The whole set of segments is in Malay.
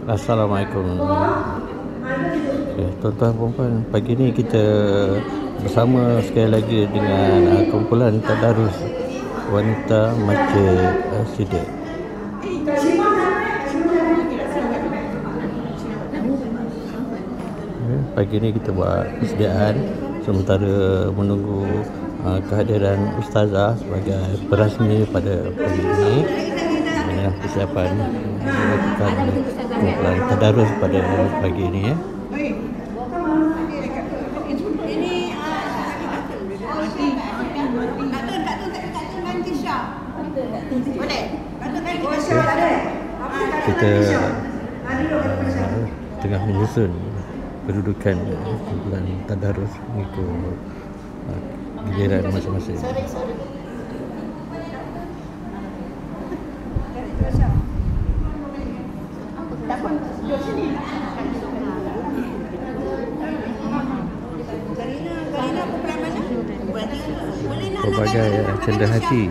Assalamualaikum. Tuan-tuan dan puan, pagi ni kita bersama sekali lagi dengan kumpulan tadarus wanita Masjid Al-Siddiq. Pagi ni kita buat persediaan sementara menunggu kehadiran Ustazah sebagai perasmi pada pagi ini. Inilah persiapan melakukan kumpulan tadarus pada pagi ini ya. Kita tengah menyusun kedudukan kumpulan tadarus mengikut giliran masing-masing. Pelbagai cenderia hati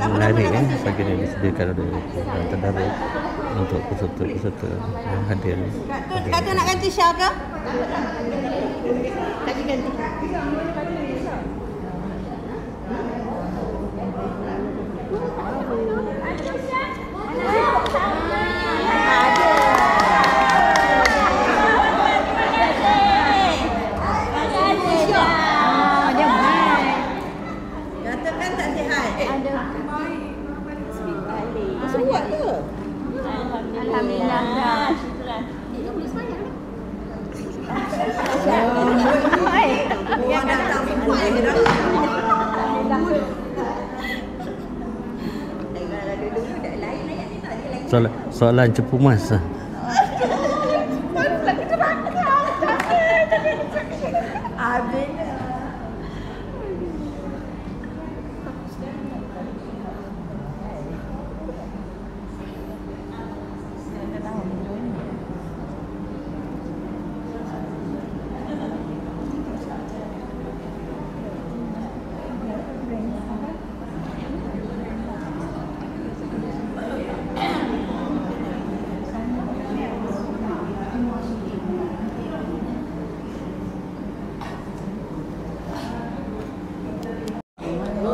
menarik pagi ini disediakan oleh kumpulan tadarus untuk peserta-peserta yang hadir. Kata nak ganti Syah ke? Ganti. Katakan tak sihat. Ada. Buat ke? Alhamdulillah. Soalan cepu mas.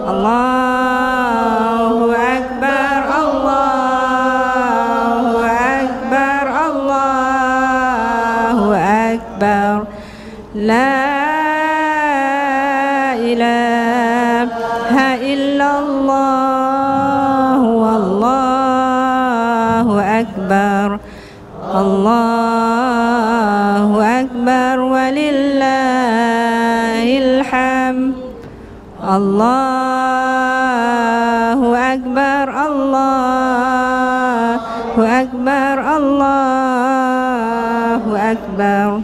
Allahu Akbar, Allahu Akbar, Allahu Akbar. La ilaha illallah, wallahu akbar. Allahu Akbar walillahil hamd. Allahu Akbar, Allahu Akbar, Allahu Akbar.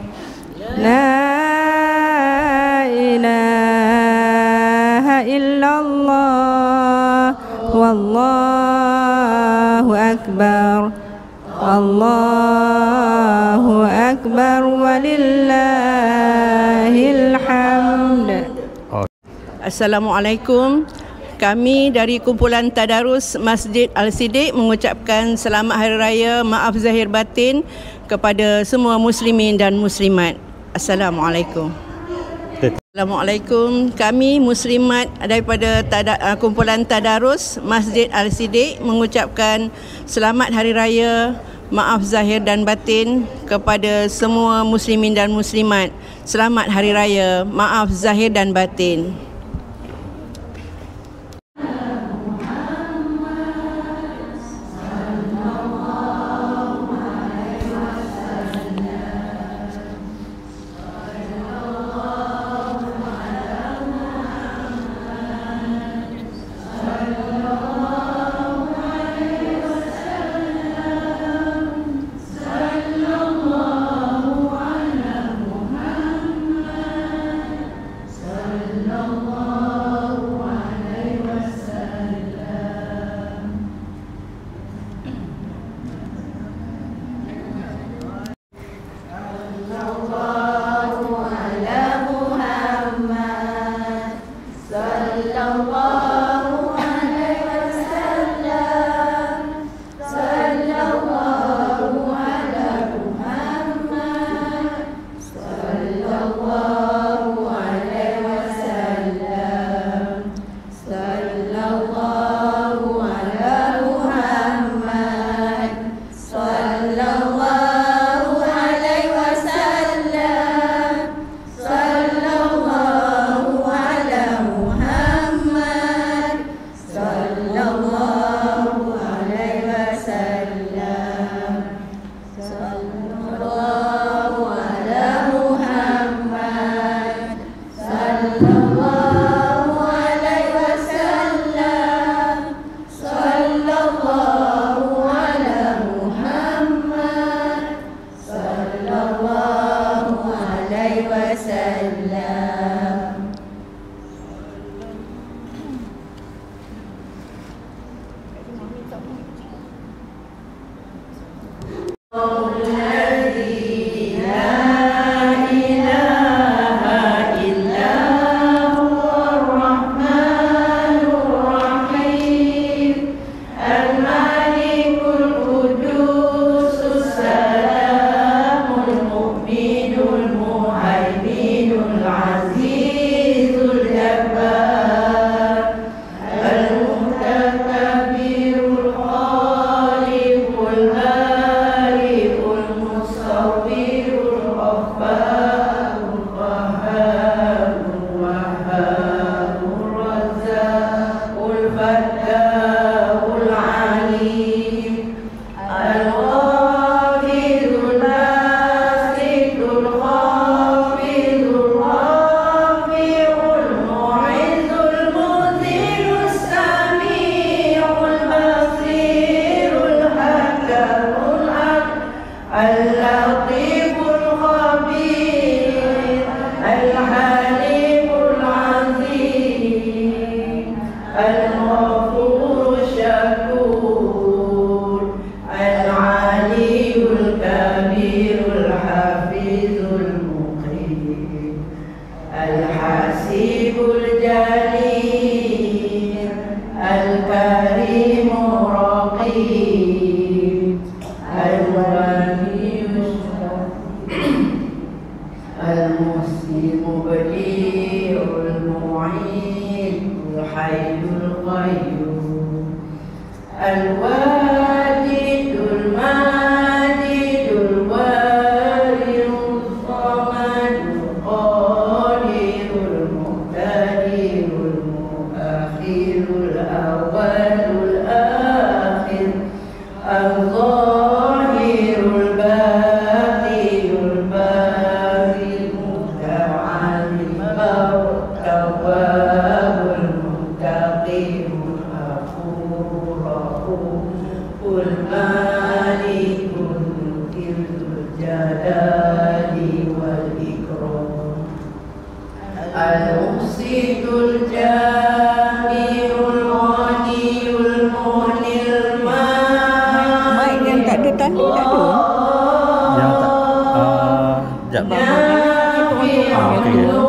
La ilaha illallah, wallahu akbar. Allahu Akbar walillahil hamd. Assalamualaikum. Kami dari kumpulan tadarus Masjid Al-Siddiq mengucapkan selamat hari raya, maaf zahir batin kepada semua muslimin dan muslimat. Assalamualaikum. Assalamualaikum. Kami muslimat daripada kumpulan tadarus Masjid Al-Siddiq mengucapkan selamat hari raya, maaf zahir dan batin kepada semua muslimin dan muslimat. Selamat hari raya, maaf zahir dan batin. Allah Yang tak, sekejap.